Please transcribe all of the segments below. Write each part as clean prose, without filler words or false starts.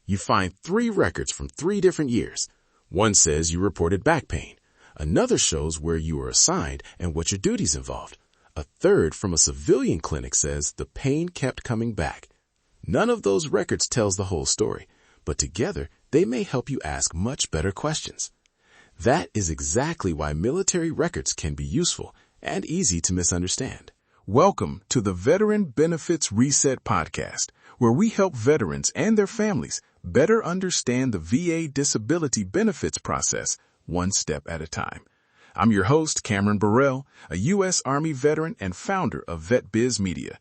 You find 3 records from 3 different years. One says you reported back pain. Another shows where you were assigned and what your duties involved. A third from a civilian clinic says the pain kept coming back. None of those records tells the whole story, but together they may help you ask much better questions. That is exactly why military records can be useful and easy to misunderstand. Welcome to the Veteran Benefits Reset Podcast, where we help veterans and their families better understand the VA disability benefits process one step at a time. I'm your host, Cameron Burrell, a U.S. Army veteran and founder of VetBiz Media.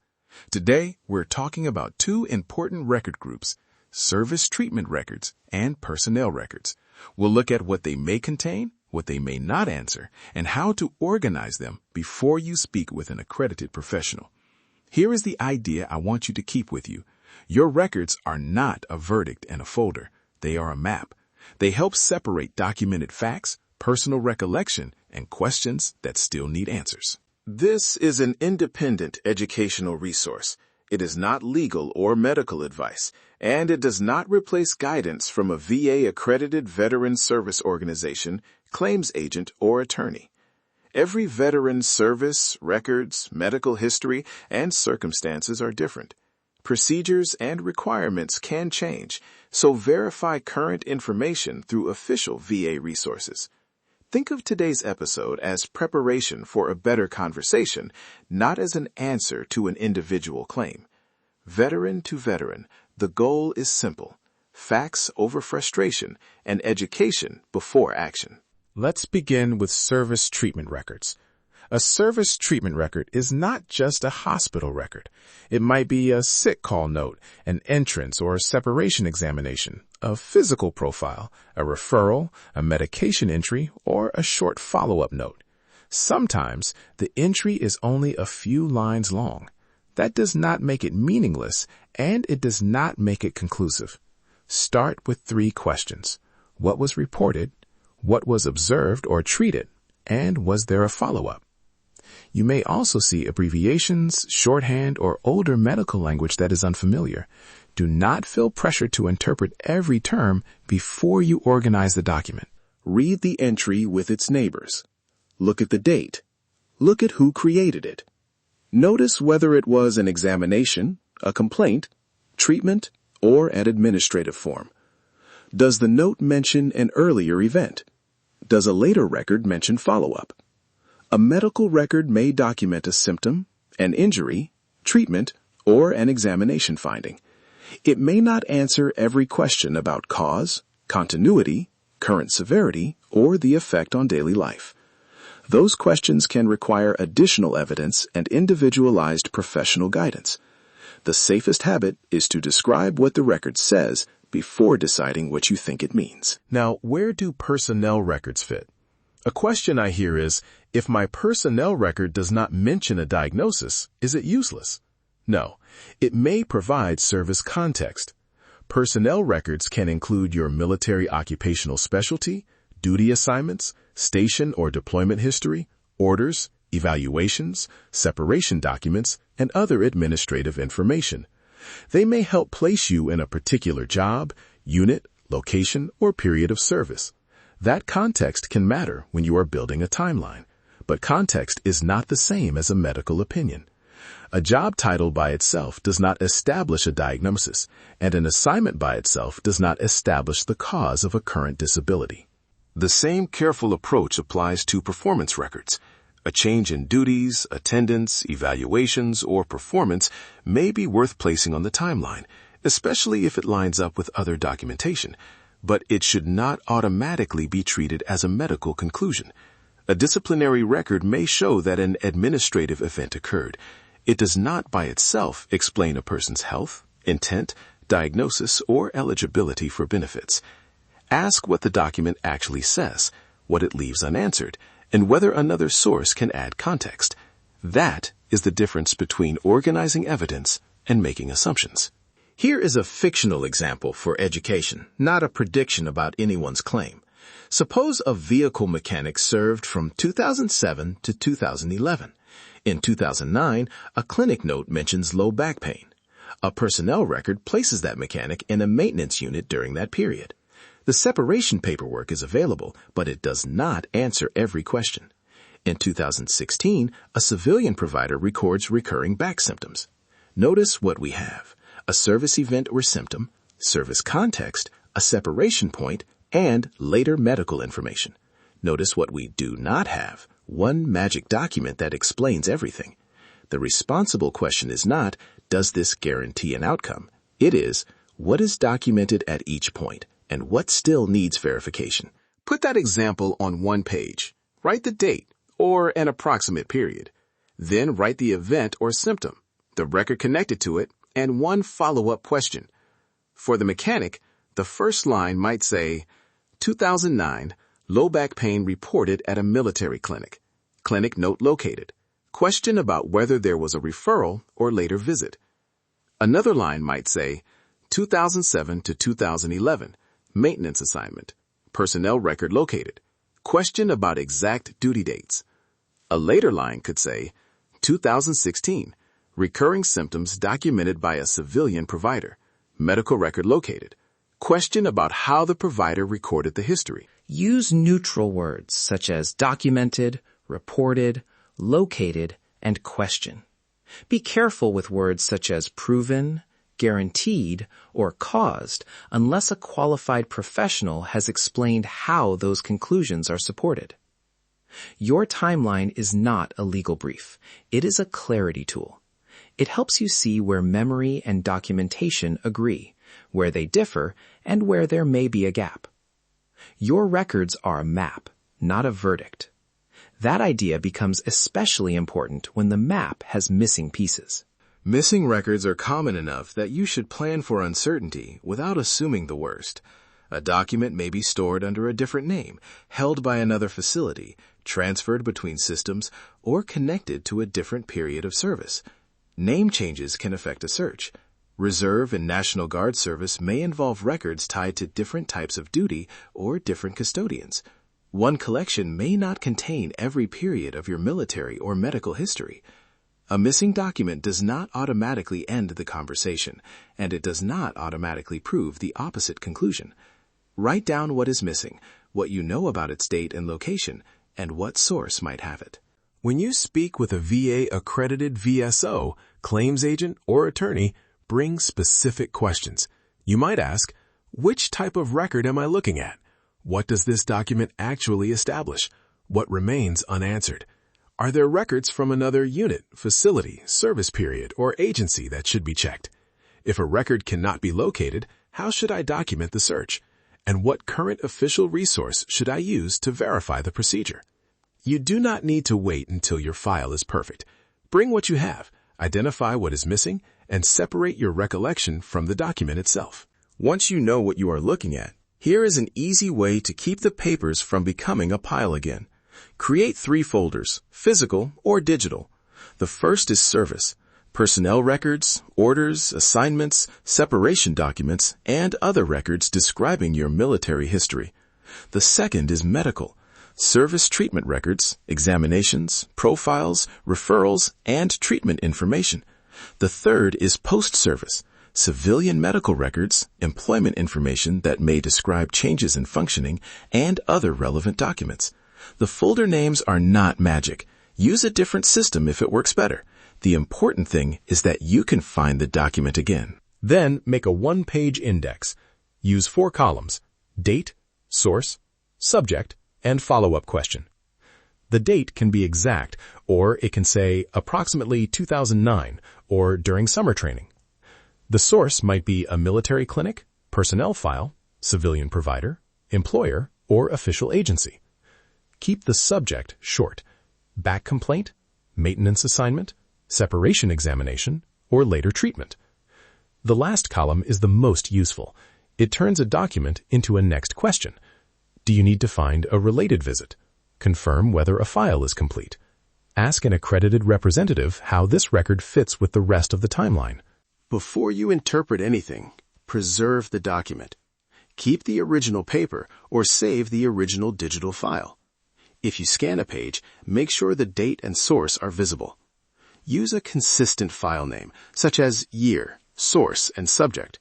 Today, we're talking about 2 important record groups, service treatment records and personnel records. We'll look at what they may contain, what they may not answer, and how to organize them before you speak with an accredited professional. Here is the idea I want you to keep with you. Your records are not a verdict in a folder. They are a map. They help separate documented facts, personal recollection, and questions that still need answers. This is an independent educational resource. It is not legal or medical advice, and it does not replace guidance from a VA-accredited veteran service organization, claims agent, or attorney. Every veteran's service, records, medical history, and circumstances are different. Procedures and requirements can change, so verify current information through official VA resources. Think of today's episode as preparation for a better conversation, not as an answer to an individual claim. Veteran to veteran, the goal is simple: facts over frustration and education before action. Let's begin with service treatment records. A service treatment record is not just a hospital record. It might be a sick call note, an entrance or separation examination, a physical profile, a referral, a medication entry, or a short follow-up note. Sometimes the entry is only a few lines long. That does not make it meaningless, and it does not make it conclusive. Start with 3 questions. What was reported? What was observed or treated? And was there a follow-up? You may also see abbreviations, shorthand, or older medical language that is unfamiliar. Do not feel pressure to interpret every term before you organize the document. Read the entry with its neighbors. Look at the date. Look at who created it. Notice whether it was an examination, a complaint, treatment, or an administrative form. Does the note mention an earlier event? Does a later record mention follow-up? A medical record may document a symptom, an injury, treatment, or an examination finding. It may not answer every question about cause, continuity, current severity, or the effect on daily life. Those questions can require additional evidence and individualized professional guidance. The safest habit is to describe what the record says before deciding what you think it means. Now, where do personnel records fit? A question I hear is, if my personnel record does not mention a diagnosis, is it useless? No, it may provide service context. Personnel records can include your military occupational specialty, duty assignments, station or deployment history, orders, evaluations, separation documents, and other administrative information. They may help place you in a particular job, unit, location, or period of service. That context can matter when you are building a timeline, but context is not the same as a medical opinion. A job title by itself does not establish a diagnosis, and an assignment by itself does not establish the cause of a current disability. The same careful approach applies to performance records. A change in duties, attendance, evaluations, or performance may be worth placing on the timeline, especially if it lines up with other documentation, but it should not automatically be treated as a medical conclusion. A disciplinary record may show that an administrative event occurred. It does not by itself explain a person's health, intent, diagnosis, or eligibility for benefits. Ask what the document actually says, what it leaves unanswered, and whether another source can add context. That is the difference between organizing evidence and making assumptions. Here is a fictional example for education, not a prediction about anyone's claim. Suppose a vehicle mechanic served from 2007 to 2011. In 2009, a clinic note mentions low back pain. A personnel record places that mechanic in a maintenance unit during that period. The separation paperwork is available, but it does not answer every question. In 2016, a civilian provider records recurring back symptoms. Notice what we have: a service event or symptom, service context, a separation point, and later medical information. Notice what we do not have: one magic document that explains everything. The responsible question is not, does this guarantee an outcome? It is, what is documented at each point, and what still needs verification? Put that example on one page. Write the date, or an approximate period. Then write the event or symptom, the record connected to it, and one follow-up question. For the mechanic, the first line might say, 2009, low back pain reported at a military clinic. Clinic note located. Question about whether there was a referral or later visit. Another line might say, 2007 to 2011, maintenance assignment. Personnel record located. Question about exact duty dates. A later line could say, 2016, recurring symptoms documented by a civilian provider. Medical record located. Question about how the provider recorded the history. Use neutral words such as documented, reported, located, and question. Be careful with words such as proven, guaranteed, or caused unless a qualified professional has explained how those conclusions are supported. Your timeline is not a legal brief. It is a clarity tool. It helps you see where memory and documentation agree, where they differ, and where there may be a gap. Your records are a map, not a verdict. That idea becomes especially important when the map has missing pieces. Missing records are common enough that you should plan for uncertainty without assuming the worst. A document may be stored under a different name, held by another facility, transferred between systems, or connected to a different period of service. Name changes can affect a search. Reserve and National Guard service may involve records tied to different types of duty or different custodians. One collection may not contain every period of your military or medical history. A missing document does not automatically end the conversation, and it does not automatically prove the opposite conclusion. Write down what is missing, what you know about its date and location, and what source might have it. When you speak with a VA-accredited VSO, claims agent, or attorney, bring specific questions. You might ask, which type of record am I looking at? What does this document actually establish? What remains unanswered? Are there records from another unit, facility, service period, or agency that should be checked? If a record cannot be located, how should I document the search? And what current official resource should I use to verify the procedure? You do not need to wait until your file is perfect. Bring what you have, identify what is missing, and separate your recollection from the document itself. Once you know what you are looking at, here is an easy way to keep the papers from becoming a pile again. Create 3 folders, physical or digital. The first is service, personnel records, orders, assignments, separation documents, and other records describing your military history. The second is medical, service treatment records, examinations, profiles, referrals, and treatment information. The third is post-service, civilian medical records, employment information that may describe changes in functioning, and other relevant documents. The folder names are not magic. Use a different system if it works better. The important thing is that you can find the document again. Then make a one-page index. Use 4 columns: date, source, subject, and follow-up question. The date can be exact, or it can say approximately 2009 or during summer training. The source might be a military clinic, personnel file, civilian provider, employer, or official agency. Keep the subject short: back complaint, maintenance assignment, separation examination, or later treatment. The last column is the most useful. It turns a document into a next question. Do you need to find a related visit? Confirm whether a file is complete. Ask an accredited representative how this record fits with the rest of the timeline. Before you interpret anything, preserve the document. Keep the original paper or save the original digital file. If you scan a page, make sure the date and source are visible. Use a consistent file name, such as year, source, and subject.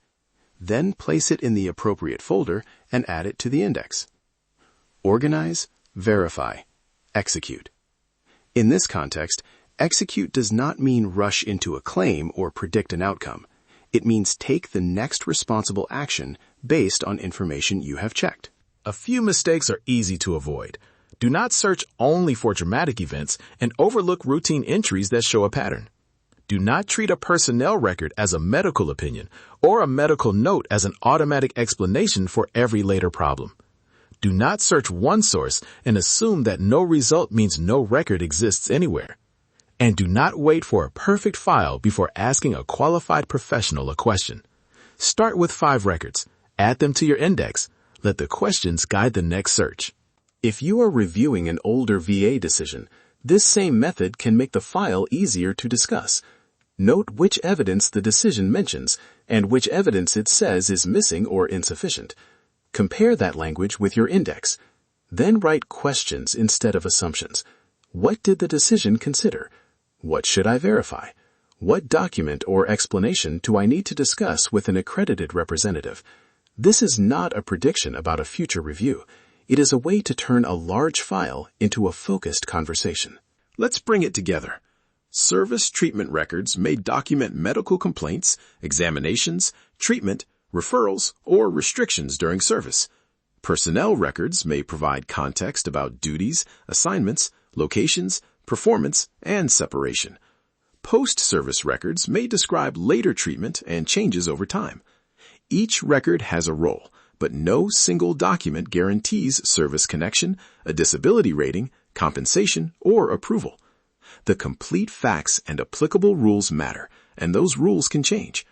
Then place it in the appropriate folder and add it to the index. Organize, verify, execute. In this context, execute does not mean rush into a claim or predict an outcome. It means take the next responsible action based on information you have checked. A few mistakes are easy to avoid. Do not search only for dramatic events and overlook routine entries that show a pattern. Do not treat a personnel record as a medical opinion or a medical note as an automatic explanation for every later problem. Do not search one source and assume that no result means no record exists anywhere. And do not wait for a perfect file before asking a qualified professional a question. Start with 5 records. Add them to your index. Let the questions guide the next search. If you are reviewing an older VA decision, this same method can make the file easier to discuss. Note which evidence the decision mentions and which evidence it says is missing or insufficient. Compare that language with your index. Then write questions instead of assumptions. What did the decision consider? What should I verify? What document or explanation do I need to discuss with an accredited representative? This is not a prediction about a future review. It is a way to turn a large file into a focused conversation. Let's bring it together. Service treatment records may document medical complaints, examinations, treatment, referrals, or restrictions during service. Personnel records may provide context about duties, assignments, locations, performance, and separation. Post-service records may describe later treatment and changes over time. Each record has a role, but no single document guarantees service connection, a disability rating, compensation, or approval. The complete facts and applicable rules matter, and those rules can change.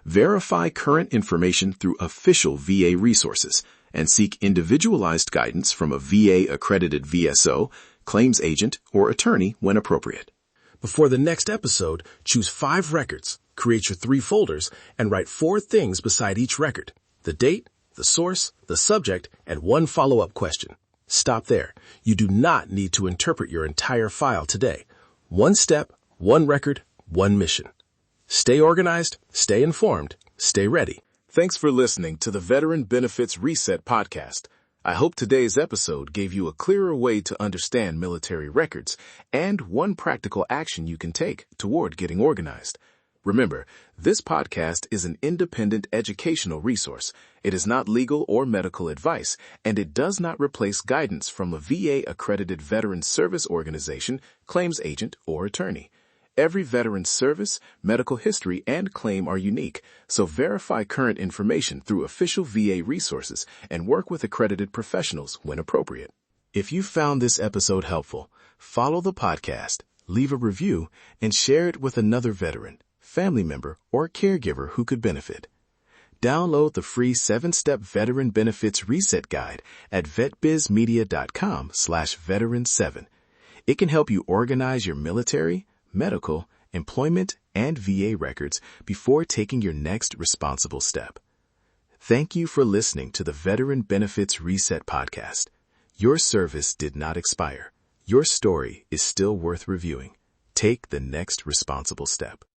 Verify current information through official VA resources and seek individualized guidance from a VA-accredited VSO, claims agent, or attorney when appropriate. Before the next episode, choose 5 records, create your 3 folders, and write 4 things beside each record: the date, the source, the subject, and 1 follow-up question. Stop there. You do not need to interpret your entire file today. 1 step, 1 record, 1 mission. Stay organized, stay informed, stay ready. Thanks for listening to the Veteran Benefits Reset podcast. I hope today's episode gave you a clearer way to understand military records and 1 practical action you can take toward getting organized. Remember, this podcast is an independent educational resource. It is not legal or medical advice, and it does not replace guidance from a VA-accredited veteran service organization, claims agent, or attorney. Every veteran's service, medical history, and claim are unique, so verify current information through official VA resources and work with accredited professionals when appropriate. If you found this episode helpful, follow the podcast, leave a review, and share it with another veteran, family member, or caregiver who could benefit. Download the free 7-step Veteran Benefits Reset Guide at vetbizmedia.com/veteran7. It can help you organize your military, medical, employment, and VA records before taking your next responsible step. Thank you for listening to the Veteran Benefits Reset podcast. Your service did not expire. Your story is still worth reviewing. Take the next responsible step.